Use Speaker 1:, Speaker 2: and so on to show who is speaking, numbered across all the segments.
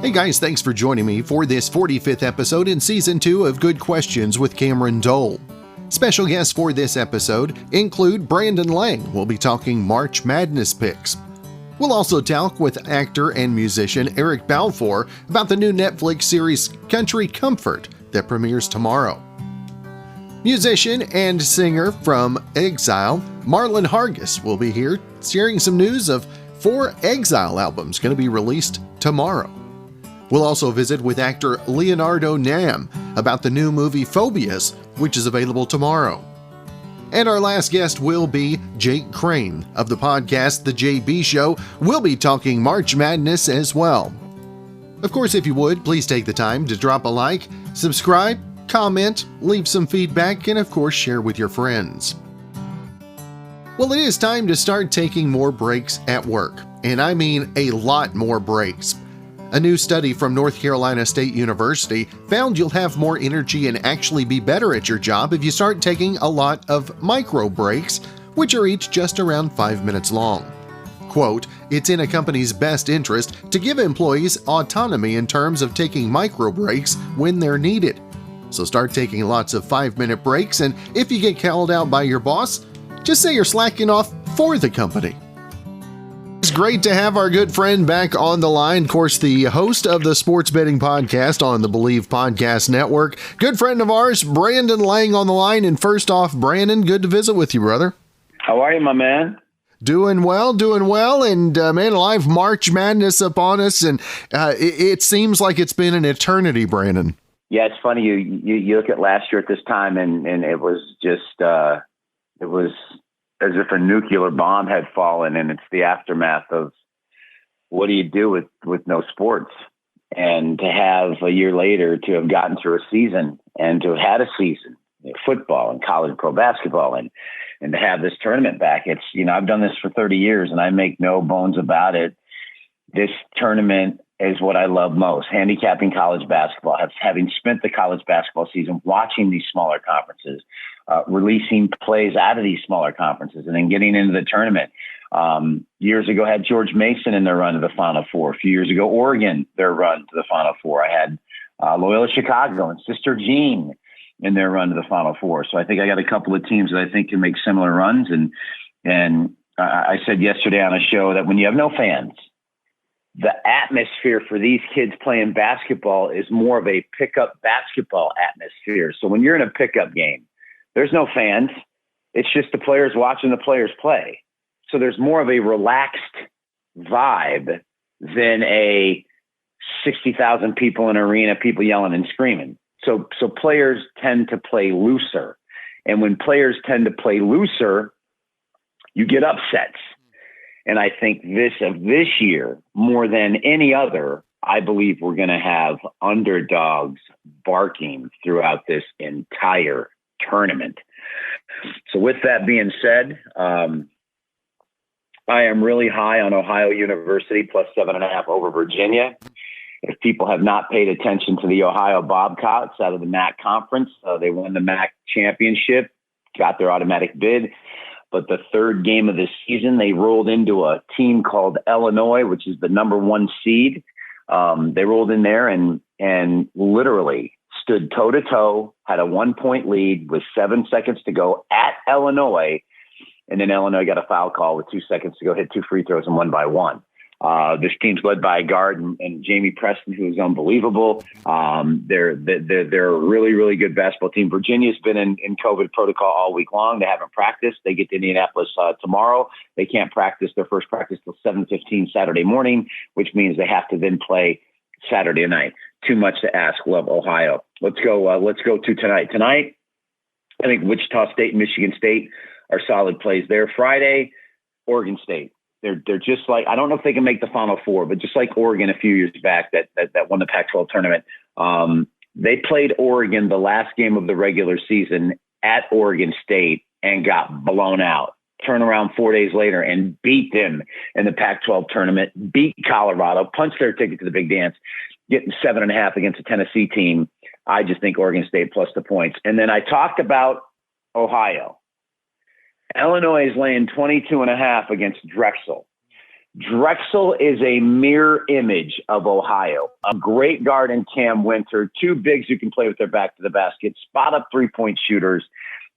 Speaker 1: Hey guys, thanks for joining me for this 45th episode in Season 2 of Good Questions with Cameron Dole. Special guests for this episode include Brandon Lang. We'll be talking March Madness picks. We'll also talk with actor and musician Eric Balfour about the new Netflix series Country Comfort that premieres tomorrow. Musician and singer from Exile, Marlon Hargis, will be here sharing some news of 4 Exile albums going to be released tomorrow. We'll also visit with actor Leonardo Nam about the new movie Phobias, which is available tomorrow. And our last guest will be Jake Crain of the podcast The JBoy Show. We'll be talking March Madness as well. Of course, if you would, please take the time to drop a like, subscribe, comment, leave some feedback, and of course, share with your friends. Well, it is time to start taking more breaks at work, and I mean a lot more breaks. A new study from North Carolina State University found you'll have more energy and actually be better at your job if you start taking a lot of micro breaks, which are each just around 5 minutes long. Quote, "It's in a company's best interest to give employees autonomy in terms of taking micro breaks when they're needed. So start taking lots of 5-minute breaks, and if you get called out by your boss, just say you're slacking off for the company." It's great to have our good friend back on the line. Of course, the host of the sports betting podcast on the BLEAV Podcast Network. Good friend of ours, Brandon Lang on the line. And first off, Brandon, good to visit with you, brother.
Speaker 2: How are you, my man?
Speaker 1: Doing well. And man, live March Madness upon us. And it seems like it's been an eternity, Brandon.
Speaker 2: Yeah, it's funny. You look at last year at this time, and it was just it was as if a nuclear bomb had fallen, and it's the aftermath of what do you do with no sports? And to have a year later to have gotten through a season and to have had a season, football and college pro basketball, and to have this tournament back, it's, I've done this for 30 years and I make no bones about it. This tournament is what I love most, handicapping college basketball, having spent the college basketball season watching these smaller conferences, releasing plays out of these smaller conferences, and then getting into the tournament. Years ago, I had George Mason in their run to the Final Four. A few years ago, Oregon, their run to the Final Four. I had Loyola Chicago and Sister Jean in their run to the Final Four. So I think I got a couple of teams that I think can make similar runs. And I said yesterday on a show that when you have no fans, the atmosphere for these kids playing basketball is more of a pickup basketball atmosphere. So when you're in a pickup game, there's no fans. It's just the players watching the players play. So there's more of a relaxed vibe than a 60,000 people in an arena, people yelling and screaming. So players tend to play looser. And when players tend to play looser, you get upsets. And I think this year, more than any other, I believe we're going to have underdogs barking throughout this entire tournament. So with that being said, I am really high on Ohio University plus 7.5 over Virginia. If people have not paid attention to the Ohio Bobcats out of the MAC conference, they won the MAC championship, got their automatic bid. But the third game of the season, they rolled into a team called Illinois, which is the number 1 seed. They rolled in there and literally stood toe-to-toe, had a 1-point lead with 7 seconds to go at Illinois. And then Illinois got a foul call with 2 seconds to go, hit 2 free throws and won by 1. This team's led by a guard and Jamie Preston, who is unbelievable. They're a really, really good basketball team. Virginia's been in COVID protocol all week long. They haven't practiced. They get to Indianapolis tomorrow. They can't practice their first practice till 7:15 Saturday morning, which means they have to then play Saturday night. Too much to ask. Love Ohio. Let's go to tonight. Tonight, I think Wichita State and Michigan State are solid plays there. Friday, Oregon State. They're just like, I don't know if they can make the Final Four, but just like Oregon a few years back that won the Pac-12 tournament. They played Oregon the last game of the regular season at Oregon State and got blown out. Turn around 4 days later and beat them in the Pac-12 tournament, beat Colorado, punched their ticket to the big dance, getting 7.5 against a Tennessee team. I just think Oregon State plus the points. And then I talked about Ohio. Illinois is laying 22.5 against Drexel. Drexel is a mirror image of Ohio. A great guard in Cam Winter, two bigs who can play with their back to the basket, spot up 3-point shooters.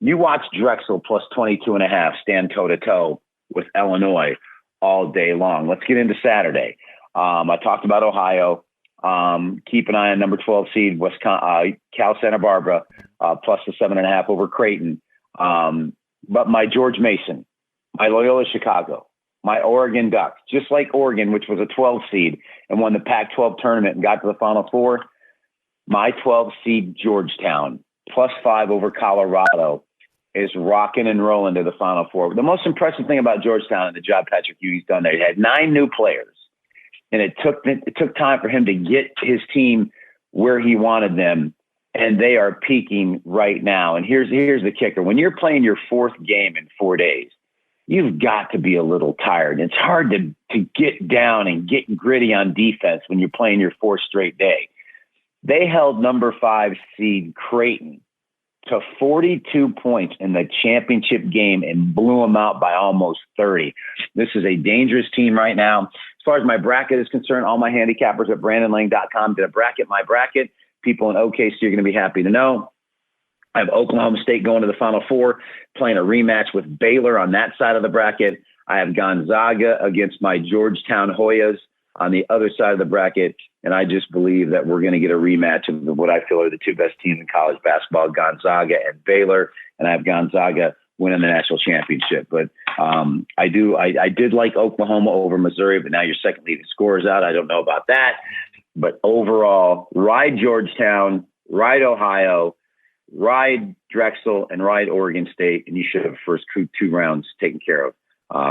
Speaker 2: You watch Drexel plus 22.5 stand toe-to-toe with Illinois all day long. Let's get into Saturday. I talked about Ohio. Keep an eye on number 12 seed, Cal Santa Barbara, plus the 7.5 over Creighton. But my George Mason, my Loyola Chicago, my Oregon Ducks, just like Oregon, which was a 12 seed and won the Pac-12 tournament and got to the Final Four, my 12 seed Georgetown, plus 5 over Colorado, is rocking and rolling to the Final Four. The most impressive thing about Georgetown and the job Patrick Ewing's done there, he had 9 new players, and it took time for him to get his team where he wanted them, and they are peaking right now. And here's the kicker. When you're playing your 4th game in 4 days, you've got to be a little tired. It's hard to get down and get gritty on defense when you're playing your 4th straight day. They held number 5 seed Creighton to 42 points in the championship game and blew them out by almost 30. This is a dangerous team right now. As far as my bracket is concerned, all my handicappers at BrandonLang.com did a bracket, my bracket. People in OKC are going to be happy to know. I have Oklahoma State going to the Final Four, playing a rematch with Baylor on that side of the bracket. I have Gonzaga against my Georgetown Hoyas on the other side of the bracket. And I just believe that we're going to get a rematch of what I feel are the two best teams in college basketball, Gonzaga and Baylor. And I have Gonzaga winning the national championship. But I did like Oklahoma over Missouri, but now your second leading scorer is out. I don't know about that. But overall, ride Georgetown, ride Ohio, ride Drexel, and ride Oregon State, and you should have the first 2 rounds taken care of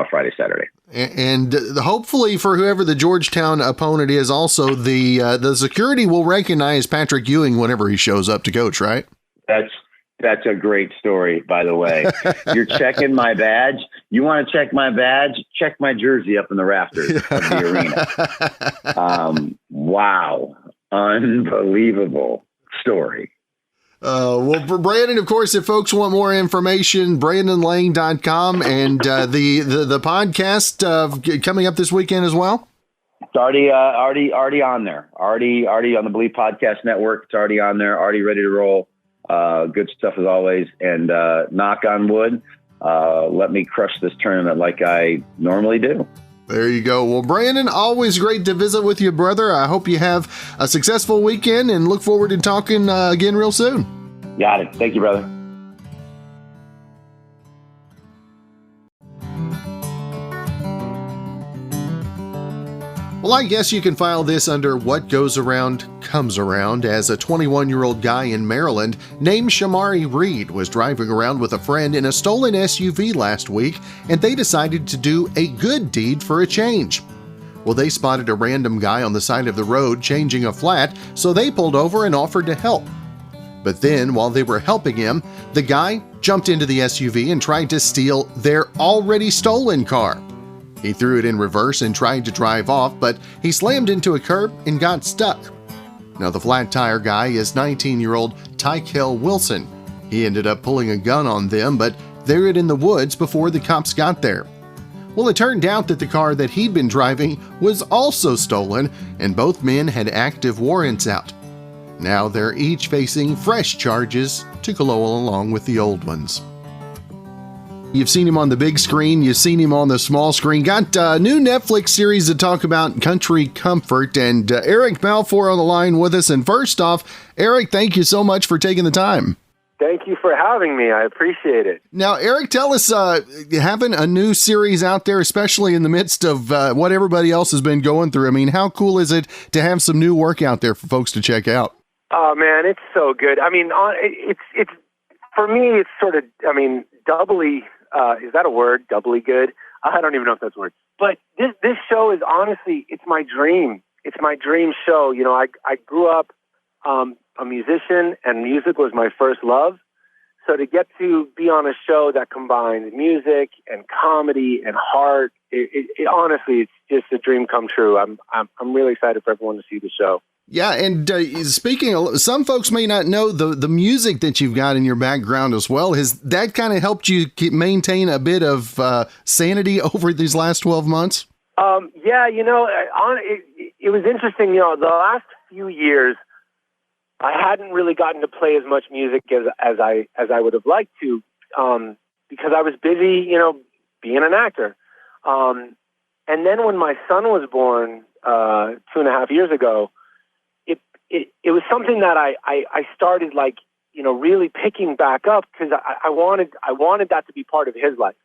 Speaker 2: Friday, Saturday.
Speaker 1: And hopefully for whoever the Georgetown opponent is, also the security will recognize Patrick Ewing whenever he shows up to coach, right?
Speaker 2: That's a great story, by the way. You're checking my badge. You want to check my badge? Check my jersey up in the rafters of the arena. Wow. Unbelievable story.
Speaker 1: Well, for Brandon, of course, if folks want more information, BrandonLang.com and the podcast coming up this weekend as well.
Speaker 2: It's already on there. Already on the BLEAV Podcast Network. It's already on there. Already ready to roll. Good stuff as always. And knock on wood, let me crush this tournament like I normally do.
Speaker 1: There you go. Well, Brandon, always great to visit with you, brother. I hope you have a successful weekend and look forward to talking again real soon.
Speaker 2: Got it. Thank you, brother.
Speaker 1: Well, I guess you can file this under what goes around comes around, as a 21-year-old guy in Maryland named Shamari Reed was driving around with a friend in a stolen SUV last week, and they decided to do a good deed for a change. Well, they spotted a random guy on the side of the road changing a flat, so they pulled over and offered to help. But then, while they were helping him, the guy jumped into the SUV and tried to steal their already stolen car. He threw it in reverse and tried to drive off, but he slammed into a curb and got stuck. Now, the flat tire guy is 19-year-old Tykel Wilson. He ended up pulling a gun on them, but threw it in the woods before the cops got there. Well, it turned out that the car that he'd been driving was also stolen, and both men had active warrants out. Now they're each facing fresh charges to go along with the old ones. You've seen him on the big screen, you've seen him on the small screen. Got a new Netflix series to talk about, Country Comfort, and Eric Balfour on the line with us. And first off, Eric, thank you so much for taking the time.
Speaker 3: Thank you for having me. I appreciate it.
Speaker 1: Now, Eric, tell us, having a new series out there, especially in the midst of what everybody else has been going through. I mean, how cool is it to have some new work out there for folks to check out?
Speaker 3: Oh, man, it's so good. I mean, it's for me, it's sort of, doubly, is that a word? Doubly good? I don't even know if that's a word. But this show is honestly, it's my dream. It's my dream show. You know, I grew up a musician, and music was my first love. So to get to be on a show that combines music and comedy and heart, it honestly, it's just a dream come true. I'm really excited for everyone to see the show.
Speaker 1: Yeah, and speaking of, some folks may not know the music that you've got in your background as well. Has that kind of helped you maintain a bit of sanity over these last 12 months?
Speaker 3: Yeah, it was interesting. The last few years, I hadn't really gotten to play as much music as I would have liked to, because I was busy, being an actor. And then when my son was born 2.5 years ago, it was something that I started really picking back up, because I wanted that to be part of his life.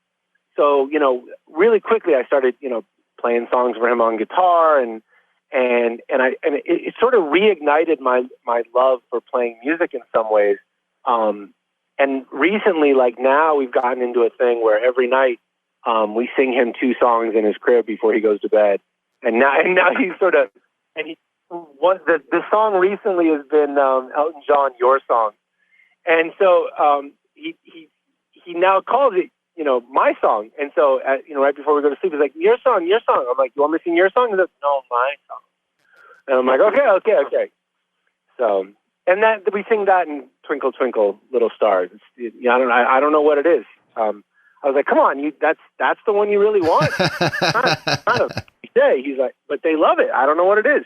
Speaker 3: So, really quickly I started, playing songs for him on guitar, and it sort of reignited my love for playing music in some ways. And recently, now we've gotten into a thing where every night we sing him 2 songs in his crib before he goes to bed. And now he's sort of, the song recently has been Elton John, Your Song. And so he now calls it, my song. And so, right before we go to sleep, he's like, your song. I'm like, you want me to sing your song? He's like, no, my song. And I'm like, okay. So, and that we sing that in Twinkle Twinkle Little Stars. I don't know what it is. I was like, come on, that's the one you really want. Not a cliche. He's like, but they love it. I don't know what it is.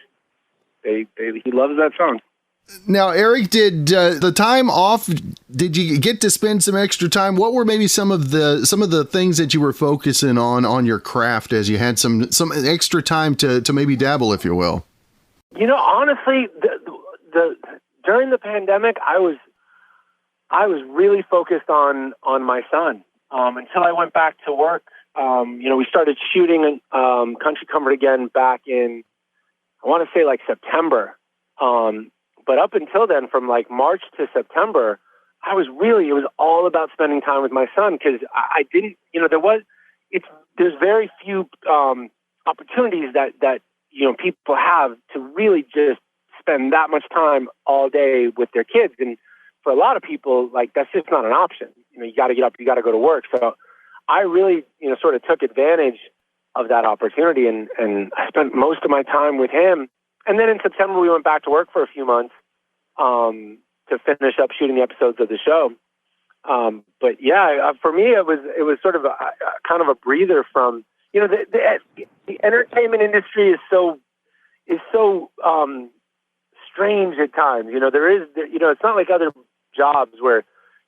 Speaker 3: He loves that song.
Speaker 1: Now, Eric, did the time off, did you get to spend some extra time? What were maybe some of the things that you were focusing on your craft as you had some extra time to maybe dabble, if you will?
Speaker 3: Honestly, the during the pandemic, I was really focused on my son until I went back to work. We started shooting Country Comfort again back in, I want to say September. But up until then, from March to September, it was all about spending time with my son, because I didn't, there's very few opportunities that people have to really just spend that much time all day with their kids. And for a lot of people, that's just not an option. You got to get up, you got to go to work. So I really, sort of took advantage of that opportunity, and I spent most of my time with him. And then in September, we went back to work for a few months to finish up shooting the episodes of the show. But yeah, for me, it was sort of a kind of a breather from, the entertainment industry is so strange at times. There is, it's not like other jobs where,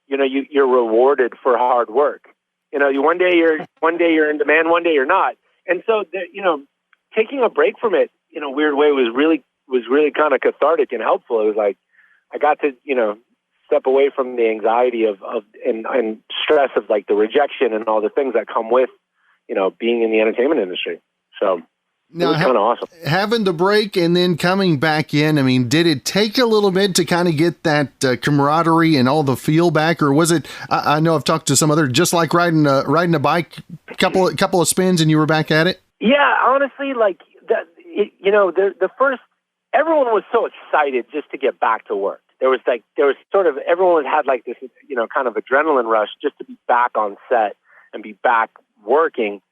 Speaker 3: you're rewarded for hard work. One day you're in demand, one day you're not. And so, taking a break from it in a weird way was really kind of cathartic and helpful. It was like I got to, step away from the anxiety and stress of the rejection and all the things that come with, being in the entertainment industry. So now, it was kind of awesome.
Speaker 1: Having the break and then coming back in, I mean, did it take a little bit to kind of get that camaraderie and all the feel back, or was it? I know I've talked to some other, just like riding a bike, couple of spins and you were back at it.
Speaker 3: Yeah, honestly, the first, everyone was so excited just to get back to work. There was sort of, everyone had this, kind of adrenaline rush just to be back on set and be back working.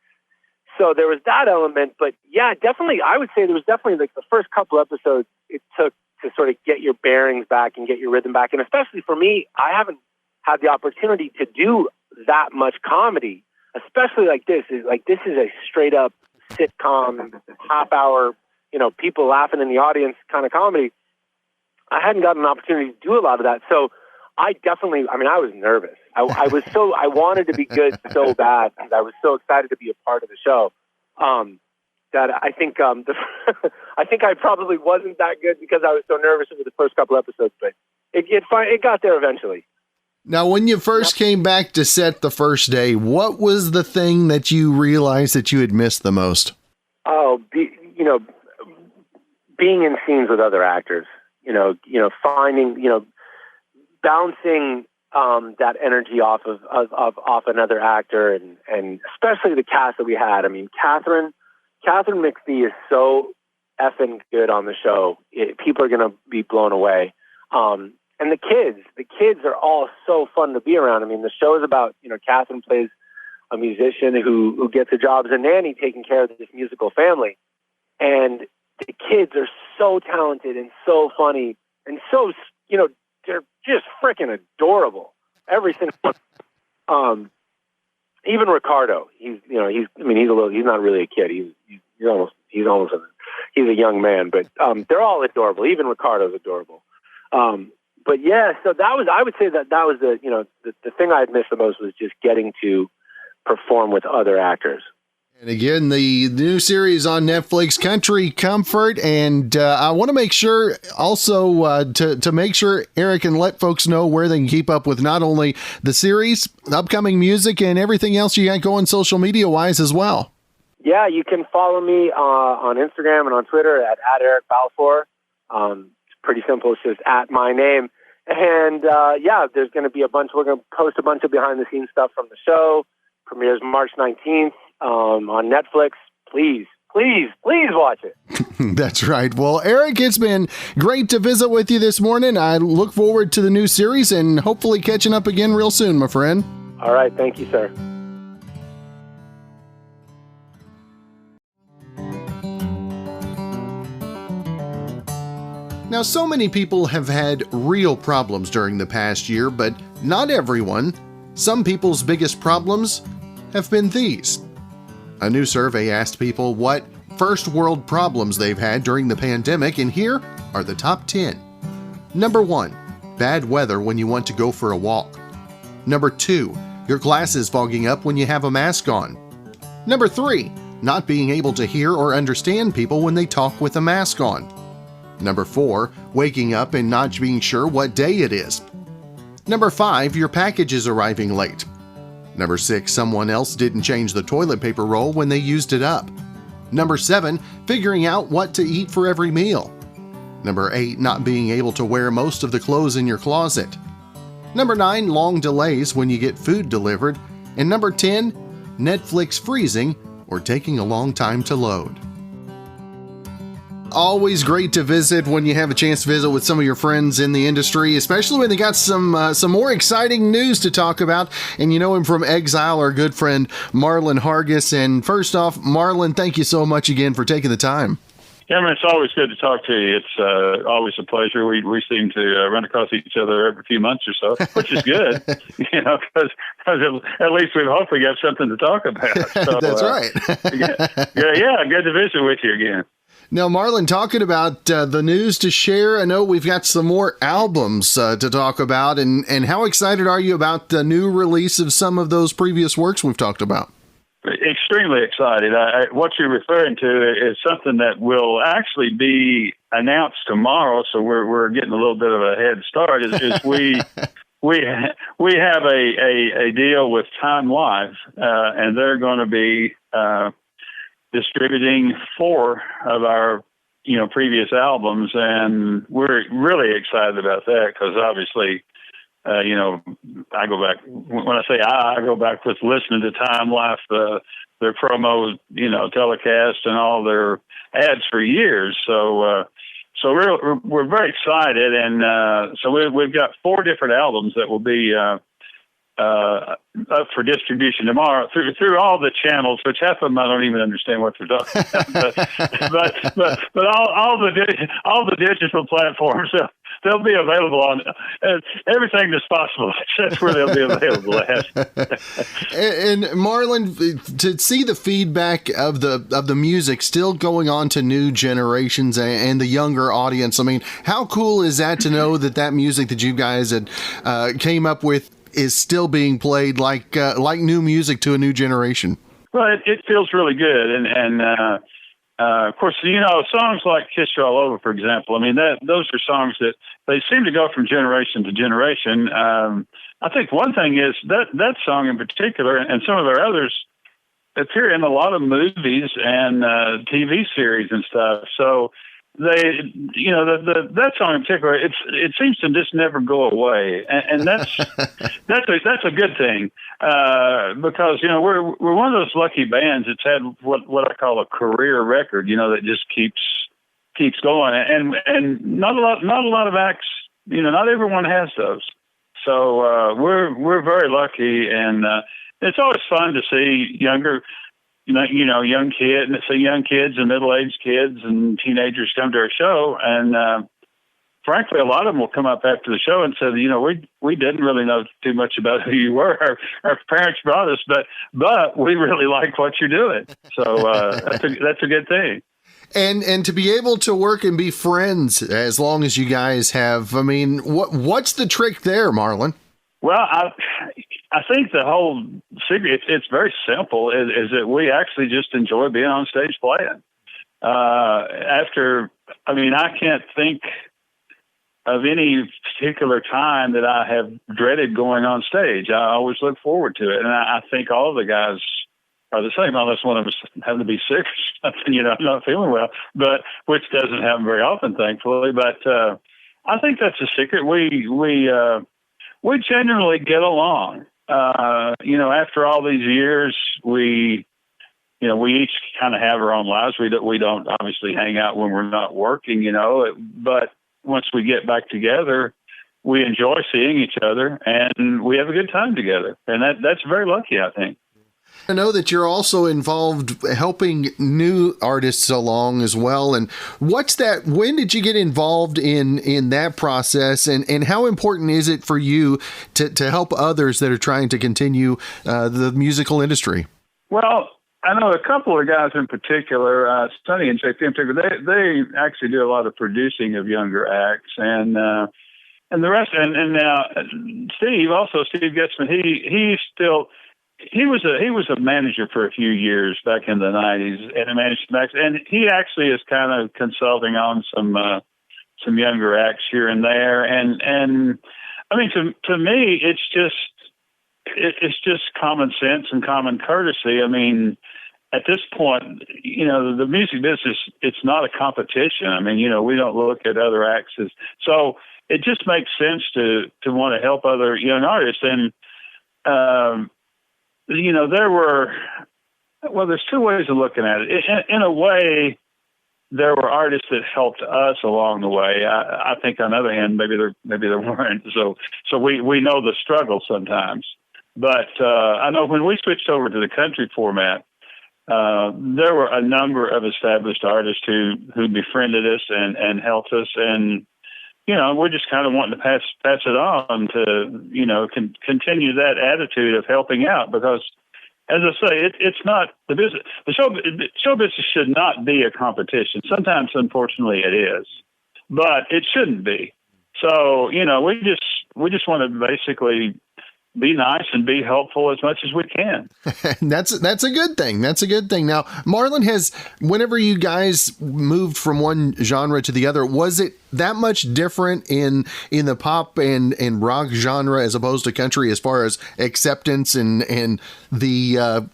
Speaker 3: So there was that element, but yeah, definitely, I would say there was definitely the first couple episodes it took to sort of get your bearings back and get your rhythm back. And especially for me, I haven't had the opportunity to do that much comedy, especially this is a straight up sitcom, half hour, people laughing in the audience kind of comedy. I hadn't gotten an opportunity to do a lot of that. So I was nervous. I wanted to be good so bad, because I was so excited to be a part of the show, that I think, I think I probably wasn't that good because I was so nervous over the first couple episodes, but it got there eventually.
Speaker 1: Now, when you first came back to set the first day, what was the thing that you realized that you had missed the most?
Speaker 3: Oh, being in scenes with other actors, finding, bouncing that energy off of another actor, and especially the cast that we had. I mean, Catherine McPhee is so effing good on the show. People are going to be blown away. And the kids are all so fun to be around. I mean, the show is about, Catherine plays a musician who gets a job as a nanny taking care of this musical family. And the kids are so talented and so funny and so, they're just freaking adorable. Every single one. Even Ricardo, he's not really a kid. He's a young man, but they're all adorable. Even Ricardo's adorable. But yeah, so I would say that was the thing I'd missed the most was just getting to perform with other actors.
Speaker 1: And again, the new series on Netflix, Country Comfort, and I want to make sure also to make sure, Eric, and let folks know where they can keep up with not only the series, upcoming music, and everything else you got going social media-wise as well.
Speaker 3: Yeah, you can follow me on Instagram and on Twitter at Eric Balfour. It's pretty simple. It's just at my name. And there's going to be we're going to post a bunch of behind-the-scenes stuff from the show. Premieres March 19th. On Netflix. Please watch it.
Speaker 1: That's right. Well, Eric, it's been great to visit with you this morning. I look forward to the new series and hopefully catching up again real soon, my friend.
Speaker 3: All right. Thank you, sir.
Speaker 1: Now, so many people have had real problems during the past year, but not everyone. Some people's biggest problems have been these. A new survey asked people what first world problems they've had during the pandemic, and here are the top 10. Number 1, bad weather when you want to go for a walk. Number 2, your glasses fogging up when you have a mask on. Number 3, not being able to hear or understand people when they talk with a mask on. Number 4, waking up and not being sure what day it is. Number 5, your package is arriving late. Number 6, someone else didn't change the toilet paper roll when they used it up. Number 7, figuring out what to eat for every meal. Number 8, not being able to wear most of the clothes in your closet. Number 9, long delays when you get food delivered. And number 10, Netflix freezing or taking a long time to load. Always great to visit when you have a chance to visit with some of your friends in the industry, especially when they got some more exciting news to talk about. And you know him from Exile, our good friend Marlon Hargis. And first off, Marlon, thank you so much again for taking the time.
Speaker 4: Cameron, it's always good to talk to you. It's always a pleasure. We seem to run across each other every few months or so, which is good, because at least we've hopefully got something to talk about. So,
Speaker 1: that's right.
Speaker 4: yeah, good to visit with you again.
Speaker 1: Now, Marlon, talking about the news to share, I know we've got some more albums to talk about, and how excited are you about the new release of some of those previous works we've talked about?
Speaker 4: Extremely excited. What you're referring to is something that will actually be announced tomorrow, so we're getting a little bit of a head start. Is we have a deal with Time Life, and they're going to be distributing 4 of our previous albums, and we're really excited about that because obviously I go back, when I say I go back with listening to Time Life, their promo, telecast and all their ads for years. So we're very excited. And so we've got 4 different albums that will be up for distribution tomorrow through all the channels, which half of them I don't even understand what they're talking about. but all the digital platforms, they'll be available on everything that's possible. That's where they'll be available at.
Speaker 1: And Marlon, to see the feedback of the music still going on to new generations and the younger audience, I mean, how cool is that to know that music that you guys had came up with is still being played like new music to a new generation?
Speaker 4: Well, it feels really good, and of course, songs like "Kiss You All Over," for example. I mean, those are songs that they seem to go from generation to generation. I think one thing is that song in particular, and some of their others, appear in a lot of movies and TV series and stuff. So that song in particular, it seems to just never go away, and that's a good thing, because we're one of those lucky bands that's had what I call a career record, that just keeps going, and not a lot of acts not everyone has those. So we're very lucky, and it's always fun to see young kids and middle-aged kids and teenagers come to our show, and frankly, a lot of them will come up after the show and say, we didn't really know too much about who you were. Our parents brought us, but we really like what you're doing. So that's a good thing.
Speaker 1: And to be able to work and be friends as long as you guys have, I mean, what's the trick there, Marlon?
Speaker 4: Well, I think the whole secret, it's very simple, is that we actually just enjoy being on stage playing. I can't think of any particular time that I have dreaded going on stage. I always look forward to it. And I think all of the guys are the same, unless one of us happen to be sick or something, not feeling well, but which doesn't happen very often, thankfully. But I think that's the secret. We genuinely get along. After all these years, we each kind of have our own lives. We don't obviously hang out when we're not working, but once we get back together, we enjoy seeing each other and we have a good time together. And that's very lucky, I think.
Speaker 1: I know that you're also involved helping new artists along as well. And when did you get involved in that process, and how important is it for you to help others that are trying to continue the musical industry? Well,
Speaker 4: I know a couple of guys in particular, Sonny and Jake in particular, they actually do a lot of producing of younger acts, and the rest, and now Steve Getzman, he was a manager for a few years back in the 90s, and managed Max, and he actually is kind of consulting on some younger acts here and there, and I mean, to me, it's just common sense and common courtesy. I mean, at this point, the music business, it's not a competition. I mean, we don't look at other acts so it just makes sense to want to help other young artists. And, there's two ways of looking at it. In a way, there were artists that helped us along the way. I think on the other hand, maybe there weren't. So we know the struggle sometimes. But I know when we switched over to the country format, there were a number of established artists who befriended us and helped us, and we're just kind of wanting to pass it on to continue that attitude of helping out, because, as I say, it's not the business. The show business should not be a competition. Sometimes, unfortunately, it is, but it shouldn't be. So we just want to basically be nice and be helpful as much as we can.
Speaker 1: That's a good thing. That's a good thing. Now, Marlon, whenever you guys moved from one genre to the other, was it that much different in the pop and rock genre as opposed to country, as far as acceptance and the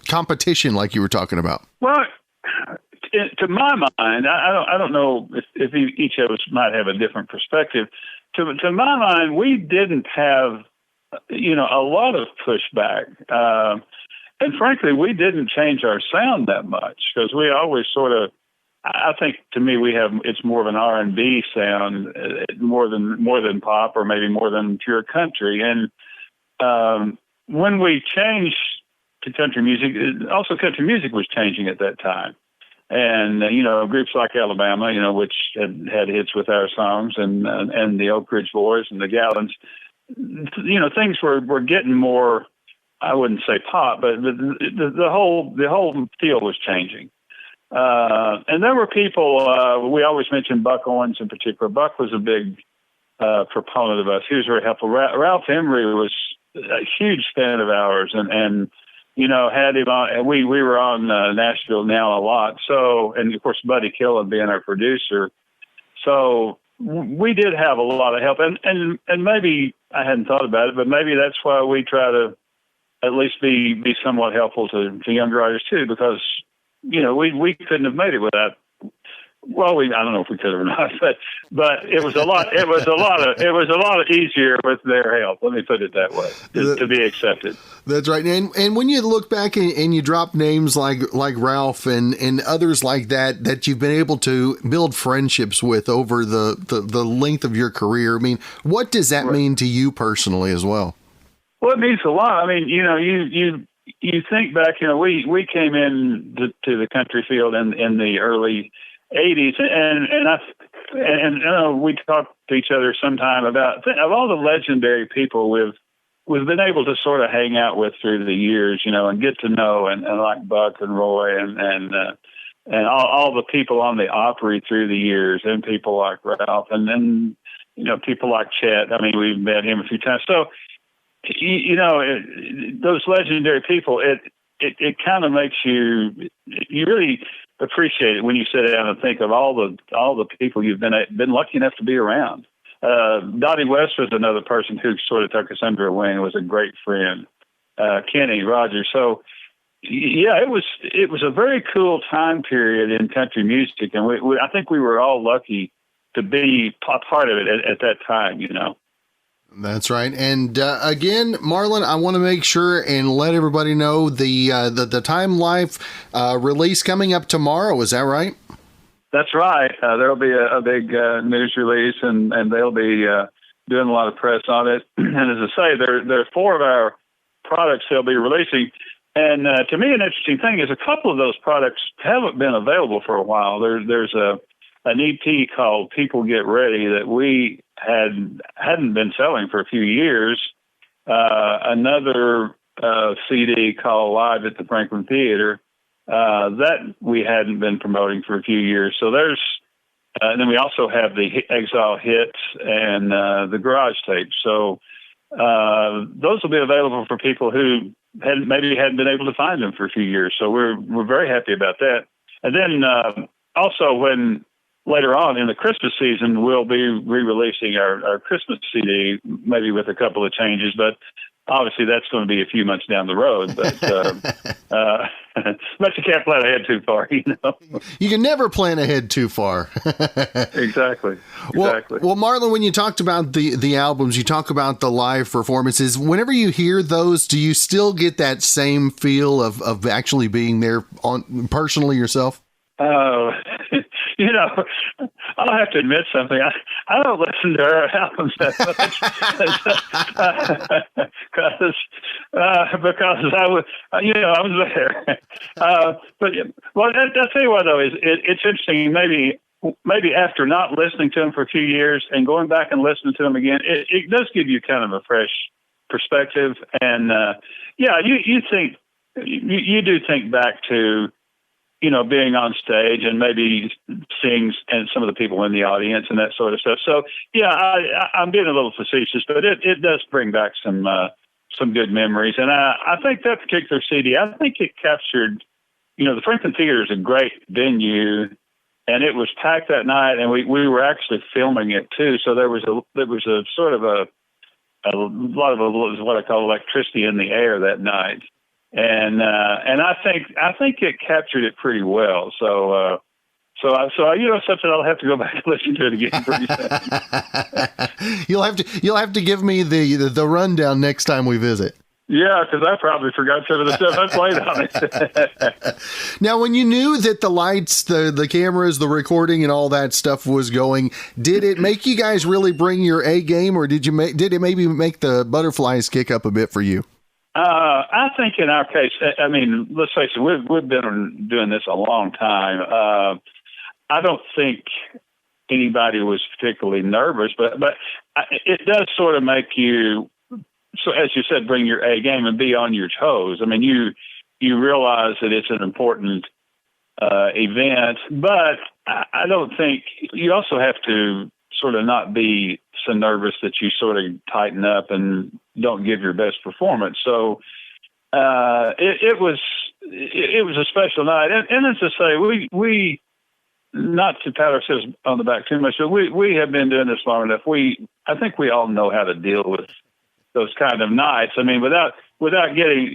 Speaker 1: competition like you were talking about?
Speaker 4: Well, to my mind, I don't know if each of us might have a different perspective. To my mind, we didn't have a lot of pushback. And frankly, we didn't change our sound that much, because we always I think, to me, it's more of an R&B sound, more than pop, or maybe more than pure country. And when we changed to country music, also country music was changing at that time. And, groups like Alabama, which had hits with our songs, and the Oak Ridge Boys and the Gallons, things were getting more, I wouldn't say pop, but the whole feel was changing. And there were people, we always mention Buck Owens in particular. Buck was a big proponent of us. He was very helpful. Ralph Emery was a huge fan of ours, and had him on. We were on Nashville Now a lot. So, and of course, Buddy Killen being our producer. So we did have a lot of help, and maybe I hadn't thought about it, but maybe that's why we try to at least be somewhat helpful to younger artists too, because we couldn't have made it without Well, I don't know if we could or not, but it was a lot easier with their help. Let me put it that way, to be accepted.
Speaker 1: That's right. And when you look back and you drop names like Ralph and others like that you've been able to build friendships with over the length of your career, I mean, what does that mean to you personally as well? Well,
Speaker 4: it means a lot. I mean, you think back, we came in to the country field in the early 80s, and we talked to each other sometime about of all the legendary people we've been able to sort of hang out with through the years, and get to know, and like Buck and Roy and all the people on the Opry through the years, and people like Ralph, and then people like Chet. I mean, we've met him a few times. So those legendary people, it kind of makes you really appreciate it when you sit down and think of all the people you've been lucky enough to be around. Dottie West was another person who sort of took us under her wing, was a great friend. Kenny Rogers. So yeah, it was a very cool time period in country music, and I think we were all lucky to be a part of it at that time.
Speaker 1: That's right. And again, Marlon, I want to make sure and let everybody know the Time Life release coming up tomorrow. Is that right?
Speaker 4: That's right. There'll be a big news release, and they'll be doing a lot of press on it. And as I say, there are 4 of our products they'll be releasing. And to me, an interesting thing is a couple of those products haven't been available for a while. There's an EP called People Get Ready that we hadn't been selling for a few years. Another CD called Live at the Franklin Theater that we hadn't been promoting for a few years. So and then we also have the Exile hits and the garage tapes. So those will be available for people who hadn't been able to find them for a few years. So we're very happy about that. And then also when later on in the Christmas season, we'll be re-releasing our Christmas CD, maybe with a couple of changes, but obviously that's going to be a few months down the road. But but you can't plan ahead too far,
Speaker 1: You can never plan ahead too far.
Speaker 4: Exactly.
Speaker 1: Well, Marlon, when you talked about the albums, you talk about the live performances. Whenever you hear those, do you still get that same feel of actually being there personally yourself?
Speaker 4: I'll have to admit something. I don't listen to our albums that much because I was there. But I'll tell you what though, it's interesting. Maybe after not listening to them for a few years and going back and listening to them again, it does give you kind of a fresh perspective. And you do think back to being on stage and maybe seeing and some of the people in the audience and that sort of stuff. So yeah, I'm being a little facetious, but it does bring back some good memories. And I think that particular CD, I think it captured, the Franklin Theater is a great venue, and it was packed that night, and we were actually filming it too. So there was a sort of a lot of what I call electricity in the air that night. And I think it captured it pretty well. So something I'll have to go back and listen to it again pretty soon.
Speaker 1: You'll have to give me the rundown next time we visit.
Speaker 4: Yeah, because I probably forgot some of the stuff I played on it.
Speaker 1: Now, when you knew that the lights, the cameras, the recording, and all that stuff was going, did it make you guys really bring your A game, or did it maybe make the butterflies kick up a bit for you?
Speaker 4: I think in our case, I mean, let's face it, we've been doing this a long time. I don't think anybody was particularly nervous, but it does sort of make you, so as you said, bring your A game and be on your toes. I mean, you realize that it's an important event, but I don't think you also have to sort of not be so nervous that you sort of tighten up and don't give your best performance. So it was a special night, and as I say, we not to pat ourselves on the back too much, but we have been doing this long enough. I think we all know how to deal with those kind of nights. I mean, without getting,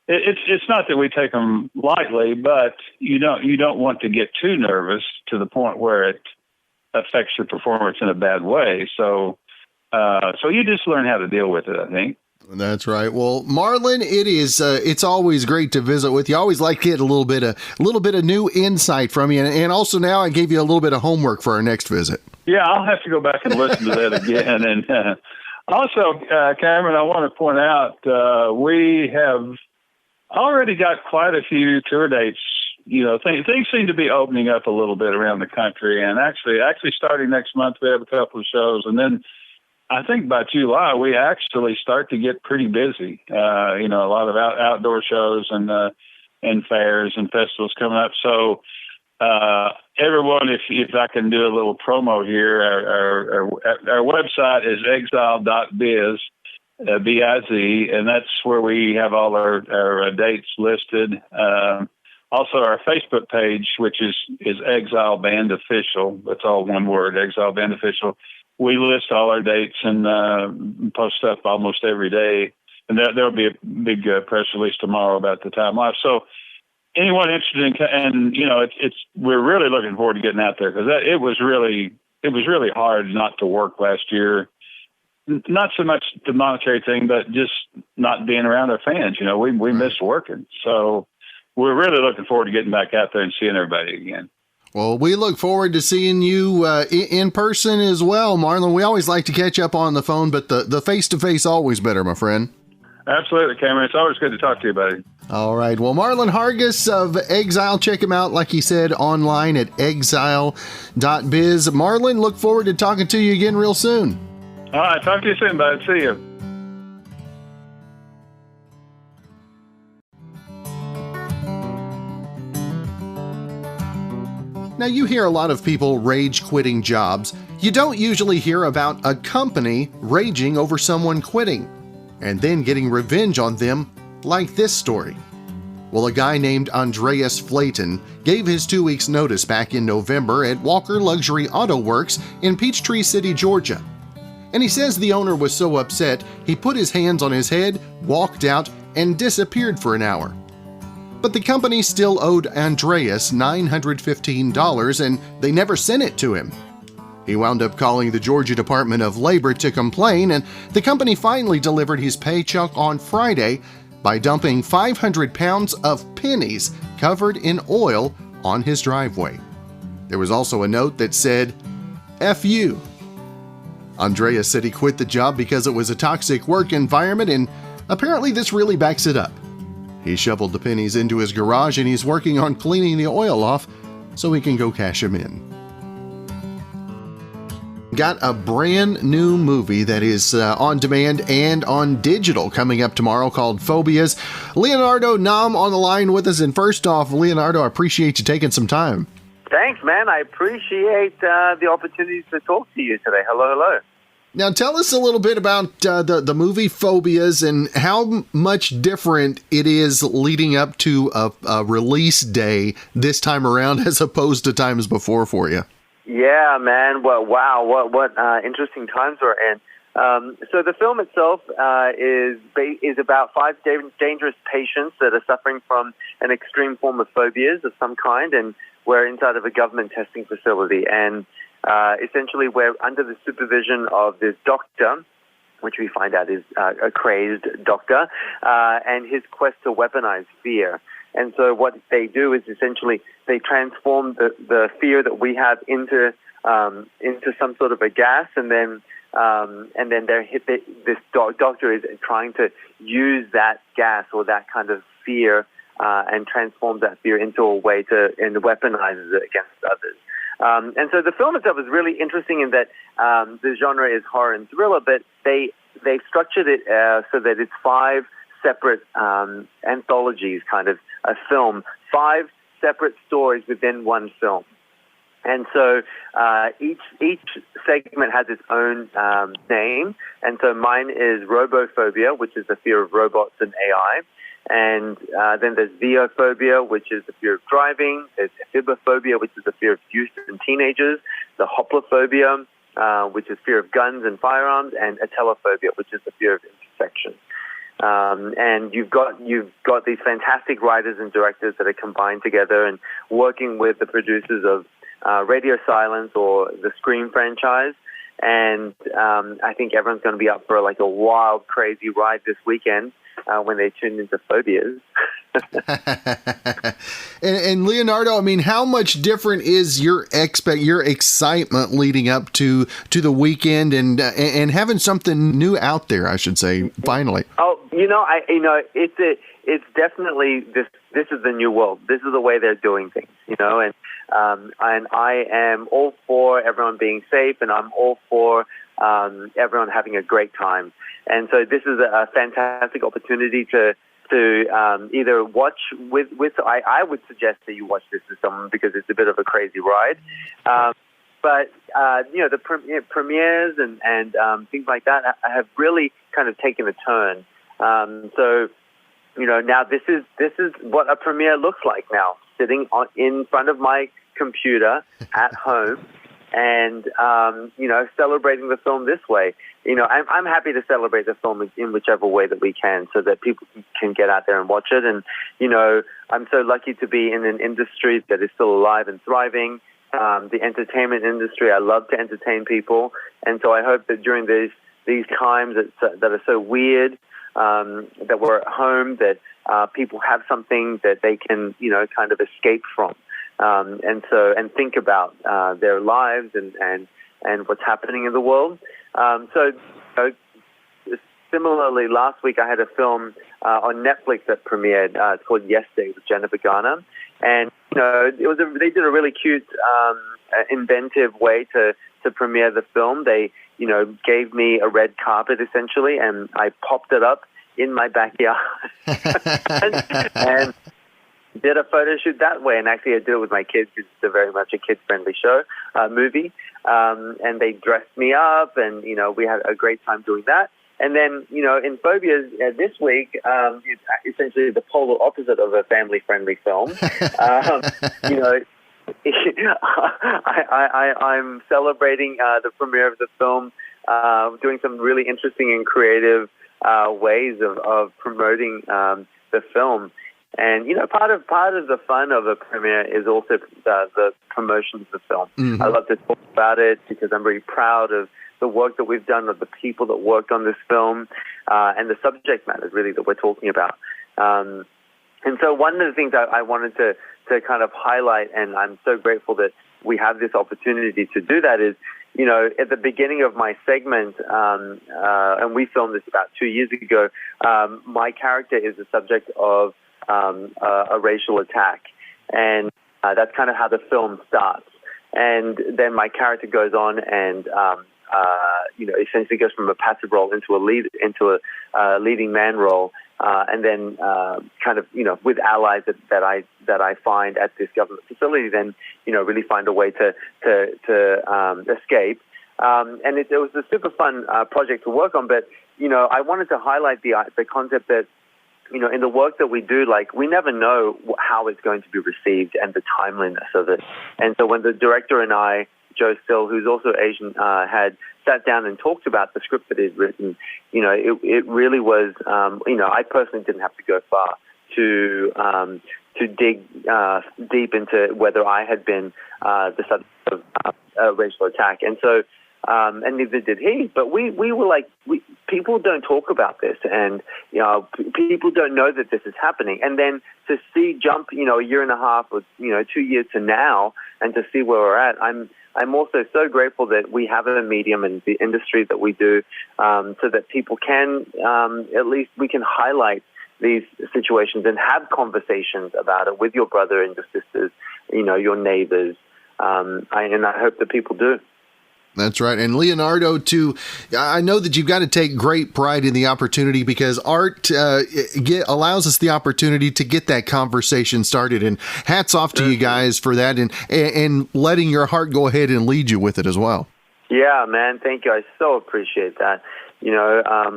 Speaker 4: it's not that we take them lightly, but you don't want to get too nervous to the point where it affects your performance in a bad way. So you just learn how to deal with it, I think.
Speaker 1: That's right. Well, Marlon, it's always great to visit with you. I always like to get a little bit of new insight from you, and also now I gave you a little bit of homework for our next visit.
Speaker 4: Yeah, I'll have to go back and listen to that again. And also, Cameron, I want to point out we have already got quite a few tour dates. Things seem to be opening up a little bit around the country, and actually starting next month we have a couple of shows, and then I think by July we actually start to get pretty busy. A lot of outdoor shows and fairs and festivals coming up. So everyone, if I can do a little promo here, our website is exile.biz, BIZ, and that's where we have all our dates listed. Also, our Facebook page, which is Exile Band Official. That's all one word, Exile Band Official. We list all our dates and post stuff almost every day. And there'll be a big press release tomorrow about the time live. So anyone interested we're really looking forward to getting out there, because it was really hard not to work last year. Not so much the monetary thing, but just not being around our fans. We miss working. So we're really looking forward to getting back out there and seeing everybody again.
Speaker 1: Well, we look forward to seeing you in person as well, Marlon. We always like to catch up on the phone, but the face-to-face always better, my friend.
Speaker 4: Absolutely, Cameron. It's always good to talk to you, buddy.
Speaker 1: All right. Well, Marlon Hargis of Exile, check him out, like he said, online at exile.biz. Marlon, look forward to talking to you again real soon.
Speaker 4: All right. Talk to you soon, bud. See you.
Speaker 1: Now, you hear a lot of people rage quitting jobs. You don't usually hear about a company raging over someone quitting and then getting revenge on them like this story. Well, a guy named Andreas Flayton gave his 2 weeks notice back in November at Walker Luxury Auto Works in Peachtree City, Georgia. And he says the owner was so upset, he put his hands on his head, walked out, and disappeared for an hour. But the company still owed Andreas $915, and they never sent it to him. He wound up calling the Georgia Department of Labor to complain, and the company finally delivered his paycheck on Friday by dumping 500 pounds of pennies covered in oil on his driveway. There was also a note that said, "F you." Andreas said he quit the job because it was a toxic work environment, and apparently this really backs it up. He shoveled the pennies into his garage, and he's working on cleaning the oil off so he can go cash them in. Got a brand new movie that is on demand and on digital coming up tomorrow called Phobias. Leonardo Nam on the line with us. And first off, Leonardo, I appreciate you taking some time.
Speaker 3: Thanks, man. I appreciate the opportunity to talk to you today. Hello.
Speaker 1: Now, tell us a little bit about the movie Phobias and how much different it is leading up to a release day this time around as opposed to times before for you.
Speaker 3: Yeah, man. Well, wow. What interesting times we're in. So the film itself is about 5 dangerous patients that are suffering from an extreme form of phobias of some kind, and we're inside of a government testing facility. And essentially, we're under the supervision of this doctor, which we find out is a crazed doctor, and his quest to weaponize fear. And so what they do is essentially they transform the fear that we have into some sort of a gas, and then this doctor is trying to use that gas or that kind of fear and transforms that fear into a way and weaponizes it against others. And so the film itself is really interesting in that the genre is horror and thriller, but they've structured it so that it's 5 separate anthologies, kind of a film, 5 separate stories within one film. And so each segment has its own name. And so mine is robophobia, which is the fear of robots and AI. And then there's veophobia, which is the fear of driving. There's ephibophobia, which is the fear of youth and teenagers. The hoplophobia, which is fear of guns and firearms. And atelophobia, which is the fear of infection. And you've got these fantastic writers and directors that are combined together and working with the producers of Radio Silence or the Scream franchise. And I think everyone's going to be up for like a wild, crazy ride this weekend when they tune into Phobias.
Speaker 1: and Leonardo, I mean, how much different is your excitement leading up to the weekend and having something new out there? I should say, finally.
Speaker 3: Oh, it's definitely this is the new world. This is the way they're doing things, and I am all for everyone being safe, and I'm all for everyone having a great time. And so this is a fantastic opportunity to either watch with I would suggest that you watch this with someone because it's a bit of a crazy ride. But the premieres and things like that have really kind of taken a turn. So now this is what a premiere looks like now, sitting in front of my computer at home and celebrating the film this way. I'm happy to celebrate the film in whichever way that we can, so that people can get out there and watch it. And I'm so lucky to be in an industry that is still alive and thriving. The entertainment industry, I love to entertain people, and so I hope that during these times that are so weird, that we're at home, that people have something that they can kind of escape from, and think about their lives and what's happening in the world. Similarly, last week I had a film on Netflix that premiered. It's called Yesterday with Jennifer Garner, and they did a really cute, inventive way to premiere the film. They gave me a red carpet essentially, and I popped it up in my backyard and did a photo shoot that way. And actually, I did it with my kids because it's very much a kid-friendly movie. And they dressed me up, and we had a great time doing that. And then, in Phobias this week, it's essentially the polar opposite of a family-friendly film. I'm celebrating the premiere of the film, doing some really interesting and creative ways of promoting the film. And part of the fun of a premiere is also the promotion of the film. Mm-hmm. I love to talk about it because I'm very proud of the work that we've done, of the people that worked on this film, and the subject matter really that we're talking about. And so one of the things I wanted to kind of highlight, and I'm so grateful that we have this opportunity to do that, is, at the beginning of my segment, and we filmed this about 2 years ago, my character is the subject of a racial attack. And that's kind of how the film starts. And then my character goes on and, essentially goes from a passive role into a leading man role. And then kind of, with allies that I find at this government facility, then, really find a way to escape. And it was a super fun project to work on. But, I wanted to highlight the concept that, in the work that we do, we never know how it's going to be received and the timeliness of it. And so when the director and I, Joe Still, who's also Asian, had sat down and talked about the script that he'd written, it really was, I personally didn't have to go far to dig deep into whether I had been the subject of a racial attack. And so, and neither did he. But we were like, people don't talk about this, and people don't know that this is happening. And then to see jump, a year and a half or 2 years to now, and to see where we're at, I'm also so grateful that we have a medium in the industry that we do, so that people can at least we can highlight these situations and have conversations about it with your brother and your sisters, your neighbors, and I hope that people do.
Speaker 1: That's right. And Leonardo, too, I know that you've got to take great pride in the opportunity, because art allows us the opportunity to get that conversation started. And hats off to you guys for that, and letting your heart go ahead and lead you with it as well.
Speaker 3: Yeah, man. Thank you. I so appreciate that.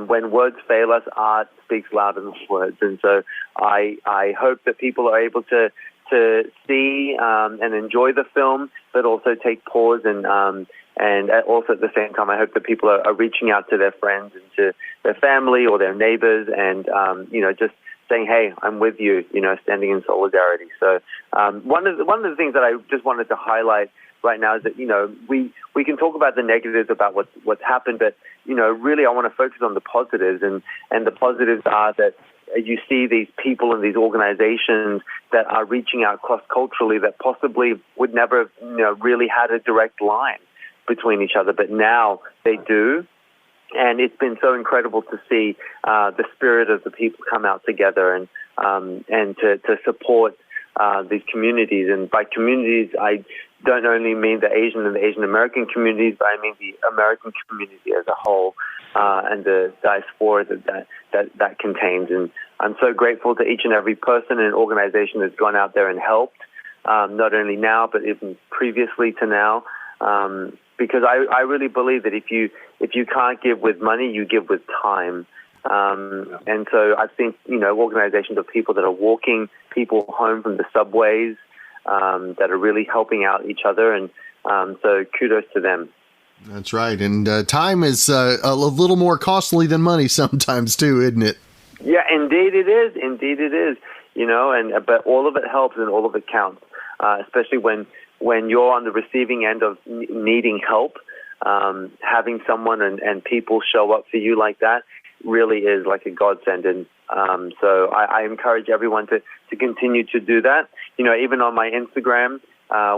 Speaker 3: When words fail us, art speaks louder than words. And so I hope that people are able to to see and enjoy the film, but also take pause and also at the same time, I hope that people are reaching out to their friends and to their family or their neighbors and, just saying, hey, I'm with you, standing in solidarity. So one of the things that I just wanted to highlight right now is that, we can talk about the negatives about what's happened, but, really I want to focus on the positives. And the positives are that you see these people and these organizations that are reaching out cross-culturally that possibly would never have, really had a direct line between each other, but now they do. And it's been so incredible to see the spirit of the people come out together and to support these communities. And by communities, I don't only mean the Asian and the Asian American communities, but I mean the American community as a whole and the diaspora that contains. And I'm so grateful to each and every person and organization that's gone out there and helped, not only now, but even previously to now. Because I really believe that if you can't give with money, you give with time. And so I think, organizations of people that are walking people home from the subways, that are really helping out each other. And so kudos to them.
Speaker 1: That's right. And time is a little more costly than money sometimes too, isn't it?
Speaker 3: Yeah, indeed it is. Indeed it is. But all of it helps and all of it counts, especially when you're on the receiving end of needing help. Having someone and people show up for you like that really is like a godsend. And so I encourage everyone to continue to do that. Even on my Instagram,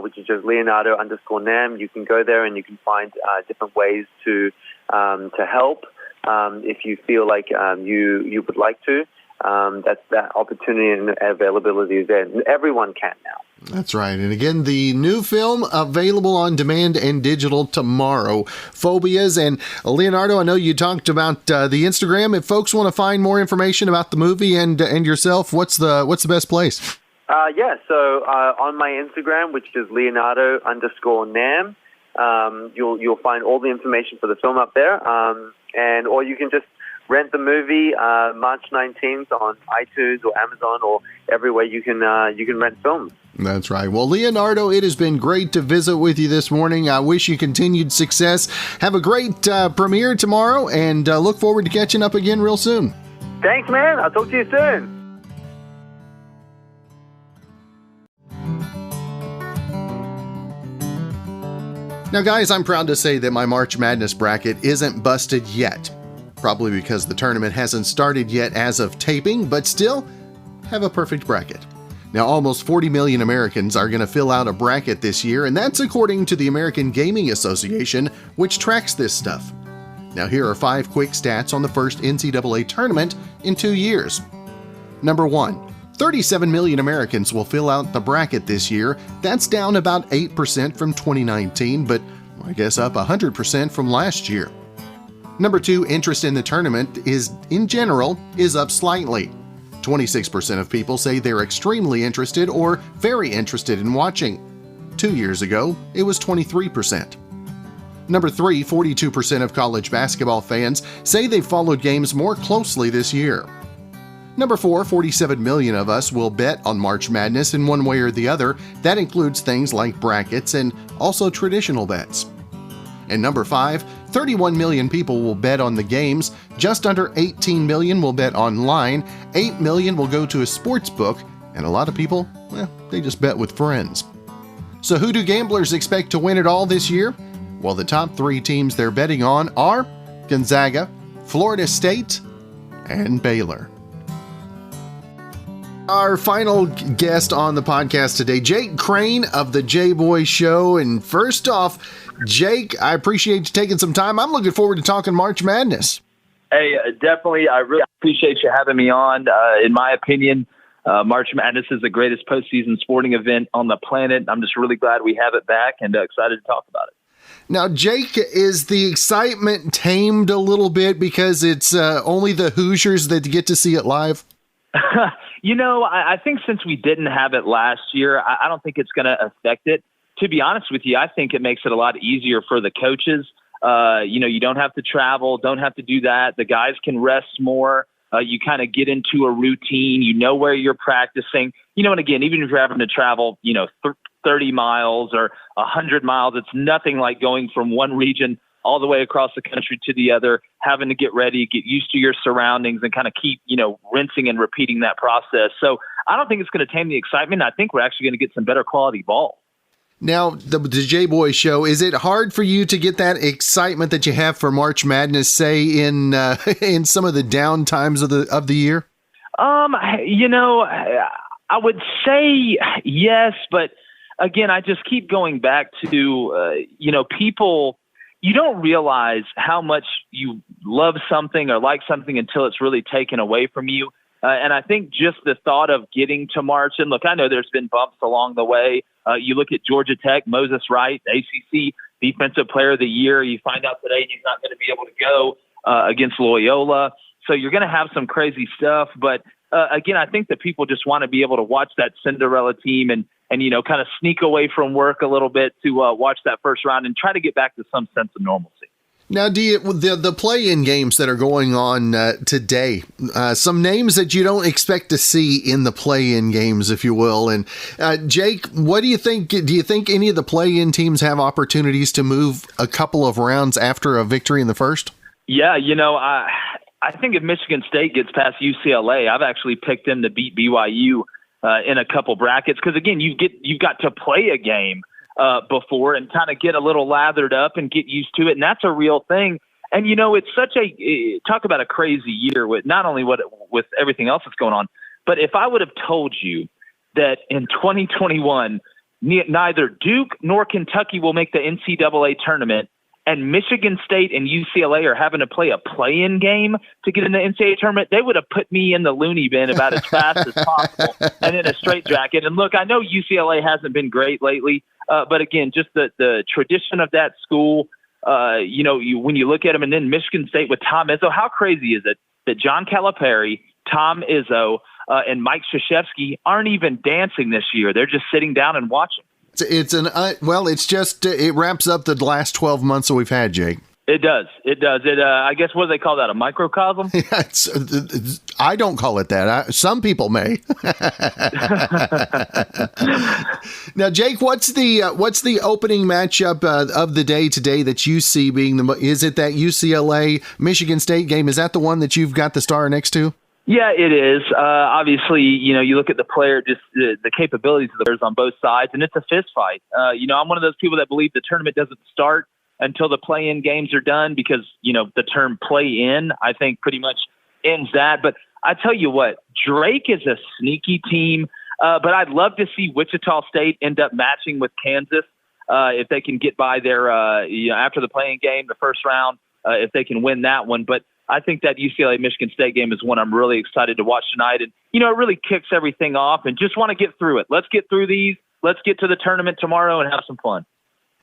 Speaker 3: which is just Leonardo_Nam, you can go there and you can find different ways to help if you feel like you would like to. That opportunity and availability is there. And everyone can now.
Speaker 1: That's right. And again, the new film available on demand and digital tomorrow, Phobias. And Leonardo, I know you talked about the Instagram. If folks want to find more information about the movie and yourself, what's the best place?
Speaker 3: So on my Instagram, which is Leonardo_Nam, you'll find all the information for the film up there. Or you can just rent the movie March 19th on iTunes or Amazon or everywhere you can rent films.
Speaker 1: That's right. Well, Leonardo, it has been great to visit with you this morning. I wish you continued success. Have a great premiere tomorrow and look forward to catching up again real soon.
Speaker 3: Thanks, man. I'll talk to you soon.
Speaker 1: Now, guys, I'm proud to say that my March Madness bracket isn't busted yet. Probably because the tournament hasn't started yet as of taping, but still have a perfect bracket. Now, almost 40 million Americans are going to fill out a bracket this year, and that's according to the American Gaming Association, which tracks this stuff. Now, here are 5 quick stats on the first NCAA tournament in 2 years. Number 1, 37 million Americans will fill out the bracket this year. That's down about 8% from 2019, but I guess up 100% from last year. Number 2, interest in the tournament in general is up slightly. 26% of people say they're extremely interested or very interested in watching. 2 years ago, it was 23%. Number 3, 42% of college basketball fans say they've followed games more closely this year. Number 4, 47 million of us will bet on March Madness in one way or the other. That includes things like brackets and also traditional bets. And number 5, 31 million people will bet on the games, just under 18 million will bet online, 8 million will go to a sports book, and a lot of people, they just bet with friends. So who do gamblers expect to win it all this year? Well, the top 3 teams they're betting on are Gonzaga, Florida State, and Baylor. Our final guest on the podcast today, Jake Crain of the JBoy Show. And first off, Jake, I appreciate you taking some time. I'm looking forward to talking March Madness.
Speaker 5: Hey, definitely. I really appreciate you having me on. In my opinion, March Madness is the greatest postseason sporting event on the planet. I'm just really glad we have it back and excited to talk about it.
Speaker 1: Now, Jake, is the excitement tamed a little bit because it's only the Hoosiers that get to see it live?
Speaker 5: I think since we didn't have it last year, I don't think it's going to affect it. To be honest with you, I think it makes it a lot easier for the coaches. You don't have to travel, don't have to do that. The guys can rest more. You kind of get into a routine. You know where you're practicing. And again, even if you're having to travel, 30 miles or 100 miles, it's nothing like going from one region all the way across the country to the other, having to get ready, get used to your surroundings, and kind of keep, rinsing and repeating that process. So I don't think it's going to tame the excitement. I think we're actually going to get some better quality ball.
Speaker 1: Now, the JBoy Show, is it hard for you to get that excitement that you have for March Madness, say in some of the down times of the year?
Speaker 5: I would say yes, but again, I just keep going back to, people, you don't realize how much you love something or like something until it's really taken away from you. And I think just the thought of getting to March, and look, I know there's been bumps along the way. You look at Georgia Tech, Moses Wright, ACC Defensive Player of the Year. You find out today he's not going to be able to go against Loyola. So you're going to have some crazy stuff. But again, I think that people just want to be able to watch that Cinderella team and kind of sneak away from work a little bit to watch that first round and try to get back to some sense of normalcy.
Speaker 1: Now, the play-in games that are going on today, some names that you don't expect to see in the play-in games, if you will. And Jake, what do you think? Do you think any of the play-in teams have opportunities to move a couple of rounds after a victory in the first?
Speaker 5: Yeah, I think if Michigan State gets past UCLA, I've actually picked them to beat BYU in a couple brackets because again, you've got to play a game before and kind of get a little lathered up and get used to it. And that's a real thing. And, it's such talk about a crazy year with not only with everything else that's going on, but if I would have told you that in 2021, neither Duke nor Kentucky will make the NCAA tournament and Michigan State and UCLA are having to play a play-in game to get in the NCAA tournament, they would have put me in the loony bin about as fast as possible and in a straitjacket. And look, I know UCLA hasn't been great lately, but again, just the tradition of that school, when you look at them, and then Michigan State with Tom Izzo, how crazy is it that John Calipari, Tom Izzo, and Mike Krzyzewski aren't even dancing this year? They're just sitting down and watching.
Speaker 1: It wraps up the last 12 months that we've had, Jake.
Speaker 5: It does. I guess, what do they call that? A microcosm?
Speaker 1: I don't call it that. Some people may. Now, Jake, what's the opening matchup of the day today that you see being is it that UCLA Michigan State game? Is that the one that you've got the star next to?
Speaker 5: Yeah, it is. Obviously, you look at the player, just the capabilities of the players on both sides, and it's a fist fight. I'm one of those people that believe the tournament doesn't start until the play-in games are done because, the term play-in, I think, pretty much ends that. But I tell you what, Drake is a sneaky team, but I'd love to see Wichita State end up matching with Kansas if they can get by their, after the play-in game, the first round, if they can win that one. But I think that UCLA-Michigan State game is one I'm really excited to watch tonight. And, it really kicks everything off and just want to get through it. Let's get through these. Let's get to the tournament tomorrow and have some fun.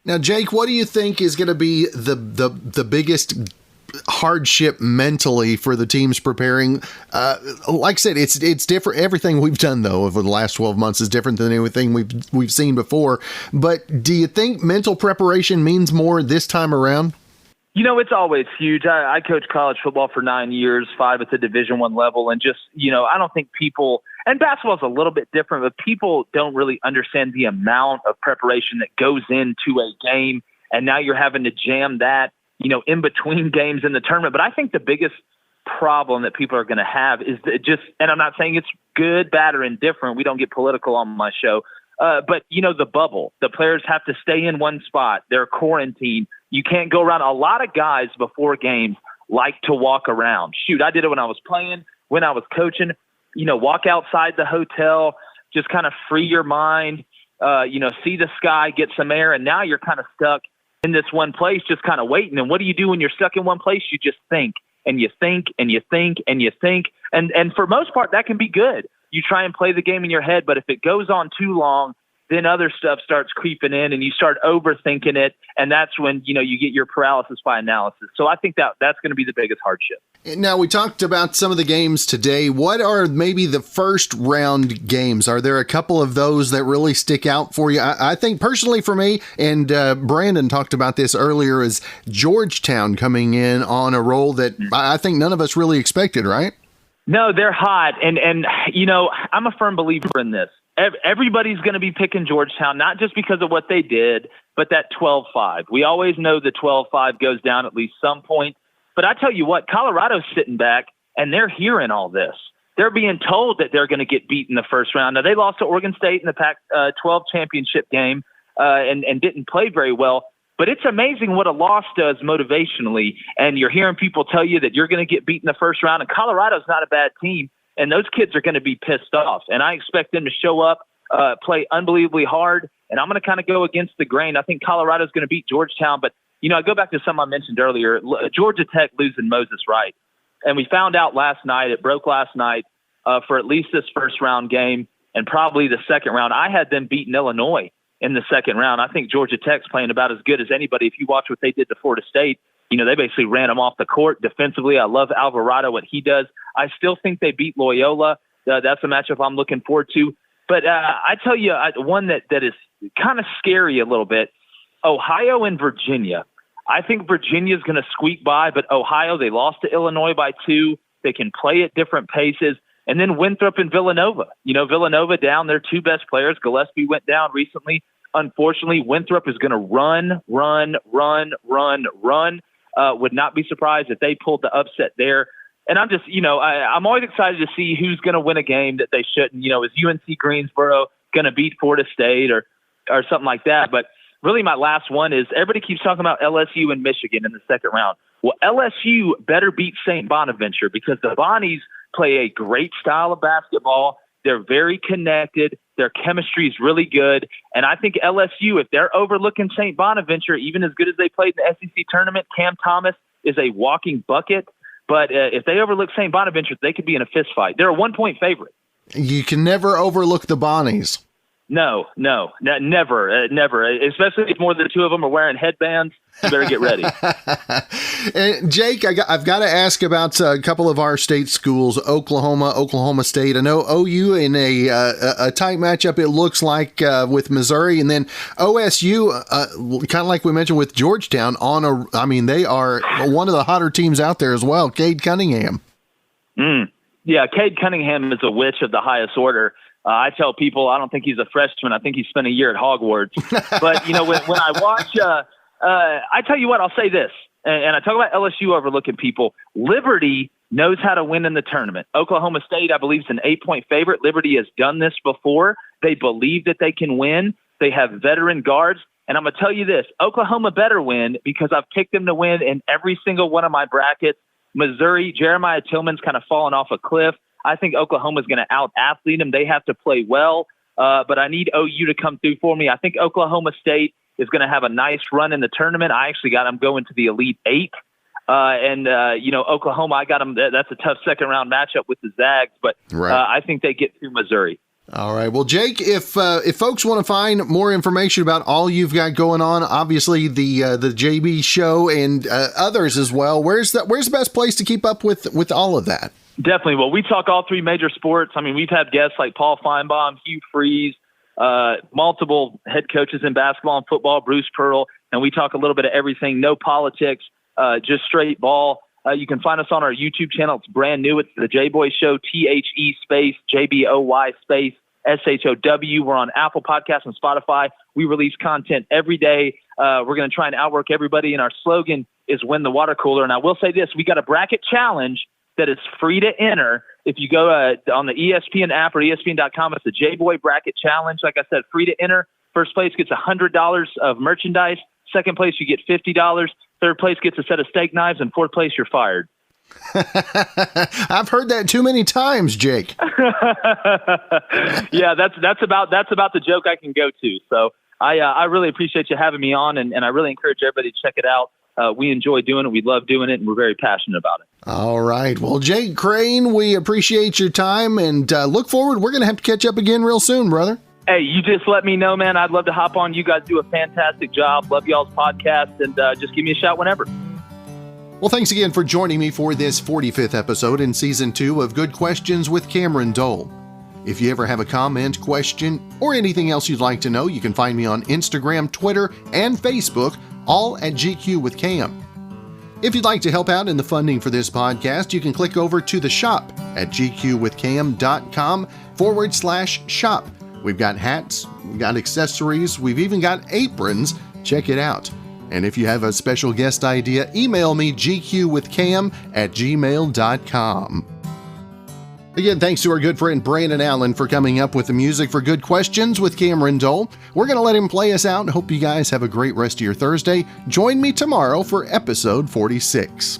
Speaker 1: Now, Jake, what do you think is going to be the biggest hardship mentally for the teams preparing? Like I said, it's different. Everything we've done, though, over the last 12 months is different than anything we've seen before. But do you think mental preparation means more this time around?
Speaker 5: It's always huge. I coached college football for 9 years, 5 at the Division I level, and just, I don't think people, and basketball is a little bit different, but people don't really understand the amount of preparation that goes into a game, and now you're having to jam that, in between games in the tournament. But I think the biggest problem that people are going to have is and I'm not saying it's good, bad, or indifferent. We don't get political on my show. But, the bubble. The players have to stay in one spot. They're quarantined. You can't go around. A lot of guys before games like to walk around. Shoot, I did it when I was playing, when I was coaching. Walk outside the hotel, just kind of free your mind, see the sky, get some air, and now you're kind of stuck in this one place just kind of waiting. And what do you do when you're stuck in one place? You just think, and you think, and you think, and you think. And for most part, that can be good. You try and play the game in your head, but if it goes on too long, then other stuff starts creeping in and you start overthinking it. And that's when, you get your paralysis by analysis. So I think that's going to be the biggest hardship.
Speaker 1: Now, we talked about some of the games today. What are maybe the first round games? Are there a couple of those that really stick out for you? I think personally for me, and Brandon talked about this earlier, is Georgetown coming in on a roll that I think none of us really expected, right?
Speaker 5: No, they're hot. And I'm a firm believer in this. Everybody's going to be picking Georgetown, not just because of what they did, but that 12-5. We always know the 12-5 goes down at least some point. But I tell you what, Colorado's sitting back, and they're hearing all this. They're being told that they're going to get beat in the first round. Now, they lost to Oregon State in the Pac-12 championship game and didn't play very well. But it's amazing what a loss does motivationally. And you're hearing people tell you that you're going to get beat in the first round. And Colorado's not a bad team. And those kids are going to be pissed off. And I expect them to show up, play unbelievably hard. And I'm going to kind of go against the grain. I think Colorado's going to beat Georgetown. But, I go back to something I mentioned earlier. Georgia Tech losing Moses Wright. And we found out last night, it broke last night, for at least this first round game and probably the second round. I had them beating Illinois in the second round. I think Georgia Tech's playing about as good as anybody. If you watch what they did to Florida State, they basically ran them off the court defensively. I love Alvarado, what he does. I still think they beat Loyola. That's a matchup I'm looking forward to. But I tell you, one that is kind of scary a little bit, Ohio and Virginia. I think Virginia's going to squeak by, but Ohio, they lost to Illinois by 2. They can play at different paces. And then Winthrop and Villanova. Villanova down their 2 best players. Gillespie went down recently. Unfortunately, Winthrop is going to run. Would not be surprised if they pulled the upset there. And I'm just, I'm always excited to see who's going to win a game that they shouldn't. Is UNC Greensboro going to beat Florida State or something like that? But really my last one is everybody keeps talking about LSU and Michigan in the second round. Well, LSU better beat St. Bonaventure because the Bonnies play a great style of basketball. They're very connected. Their chemistry is really good. And I think LSU, if they're overlooking St. Bonaventure, even as good as they played in the SEC tournament, Cam Thomas is a walking bucket. But if they overlook St. Bonaventure, they could be in a fist fight. They're a 1-point favorite.
Speaker 1: You can never overlook the Bonnies.
Speaker 5: No, never. Especially if more than 2 of them are wearing headbands. You better get ready.
Speaker 1: And Jake, I've got to ask about a couple of our state schools, Oklahoma State. I know OU in a tight matchup, it looks like, with Missouri, and then OSU, kind of like we mentioned with Georgetown, they are one of the hotter teams out there as well, Cade Cunningham.
Speaker 5: Yeah, Cade Cunningham is a witch of the highest order. I tell people I don't think he's a freshman. I think he spent a year at Hogwarts. But, when I watch I tell you what, I'll say this, and I talk about LSU overlooking people. Liberty knows how to win in the tournament. Oklahoma State, I believe, is an 8-point favorite. Liberty has done this before. They believe that they can win. They have veteran guards. And I'm going to tell you this, Oklahoma better win because I've picked them to win in every single one of my brackets. Missouri, Jeremiah Tillman's kind of fallen off a cliff. I think Oklahoma's going to out-athlete them. They have to play well, but I need OU to come through for me. I think Oklahoma State is going to have a nice run in the tournament. I actually got them going to the Elite 8. Oklahoma, I got them. That's a tough second-round matchup with the Zags, but I think they get through Missouri.
Speaker 1: All right. Well, Jake, if folks want to find more information about all you've got going on, obviously the JB Show and others as well, where's the best place to keep up with all of that?
Speaker 5: Definitely. Well, we talk all 3 major sports. I mean, we've had guests like Paul Feinbaum, Hugh Freeze, multiple head coaches in basketball and football, Bruce Pearl, and we talk a little bit of everything. No politics, just straight ball. You can find us on our YouTube channel. It's brand new. It's the JBoy Show, THE space, JBOY space, SHOW. We're on Apple Podcasts and Spotify. We release content every day. We're going to try and outwork everybody, and our slogan is win the water cooler. And I will say this, we got a bracket challenge that is free to enter. If you go on the ESPN app or ESPN.com, it's the JBoy Bracket Challenge. Like I said, free to enter. First place gets $100 of merchandise. Second place, you get $50. Third place gets a set of steak knives. And fourth place, you're fired.
Speaker 1: I've heard that too many times, Jake.
Speaker 5: Yeah, that's about the joke I can go to. So I really appreciate you having me on, and I really encourage everybody to check it out. We enjoy doing it. We love doing it, and we're very passionate about it.
Speaker 1: All right. Well, Jake Crain, we appreciate your time and look forward. We're going to have to catch up again real soon, brother.
Speaker 5: Hey, you just let me know, man. I'd love to hop on. You guys do a fantastic job. Love y'all's podcast, and just give me a shout whenever.
Speaker 1: Well, thanks again for joining me for this 45th episode in Season 2 of Good Questions with Cameron Dole. If you ever have a comment, question, or anything else you'd like to know, you can find me on Instagram, Twitter, and Facebook, all at GQ with Cam. If you'd like to help out in the funding for this podcast, you can click over to the shop at gqwithcam.com/shop. We've got hats, we've got accessories, we've even got aprons. Check it out. And if you have a special guest idea, email me gqwithcam@gmail.com. Again, thanks to our good friend Brandon Allen for coming up with the music for Good Questions with Cameron Dole. We're going to let him play us out. Hope you guys have a great rest of your Thursday. Join me tomorrow for episode 46.